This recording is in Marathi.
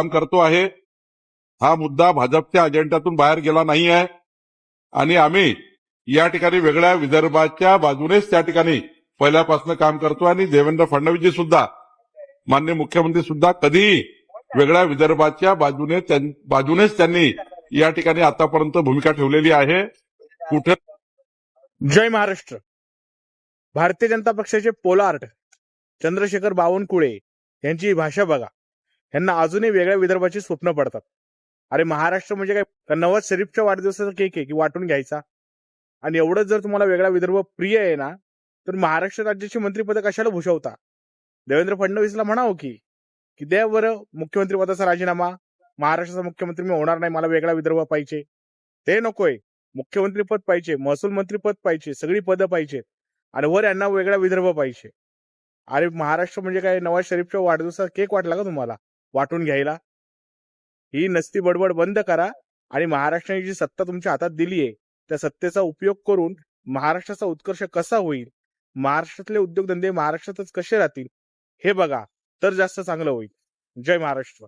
काम करतो आहे. हा मुद्दा भाजपच्या अजेंड्यातून बाहेर गेला नाही आहे आणि आम्ही या ठिकाणी वेगळ्या विदर्भाच्या बाजूनेच त्या ठिकाणी पहिल्यापासून काम करतो आणि देवेंद्र फडणवीसजी सुद्धा माननीय मुख्यमंत्री सुद्धा कधीही वेगळ्या विदर्भाच्या बाजूनेच त्यांनी या ठिकाणी आतापर्यंत भूमिका ठेवलेली आहे. कुठे जय महाराष्ट्र. भारतीय जनता पक्षाचे पोलार्ड चंद्रशेखर बावनकुळे यांची भाषा बघा. यांना अजूनही वेगळ्या विदर्भाची स्वप्न पडतात. अरे महाराष्ट्र म्हणजे काय, नवाज शरीफच्या वाढदिवसाचा केक आहे की वाटून घ्यायचा? आणि एवढंच जर तुम्हाला वेगळा विदर्भ प्रिय आहे ना, तर महाराष्ट्र राज्याची मंत्रिपद कशाला भूषवता? देवेंद्र फडणवीसला म्हणावं की द्या बरं मुख्यमंत्री पदाचा राजीनामा, महाराष्ट्राचा मुख्यमंत्री मी होणार नाही, मला वेगळा विदर्भ पाहिजे. ते नकोय, मुख्यमंत्री पद पाहिजे, महसूल मंत्री पद पाहिजे, सगळी पदं पाहिजे आणि वर यांना वेगळा विदर्भ पाहिजे. अरे महाराष्ट्र म्हणजे काय, नवाज शरीफच्या वाढदिवसाचा केक वाटला का तुम्हाला वाटून घ्यायला? ही नसती बडबड बंद करा आणि महाराष्ट्राने जी सत्ता तुमच्या हातात दिली आहे त्या सत्तेचा उपयोग करून महाराष्ट्राचा उत्कर्ष कसा होईल, महाराष्ट्रातले उद्योगधंदे महाराष्ट्रातच कसे राहतील हे बघा, तर जास्त चांगलं होईल. जय महाराष्ट्र.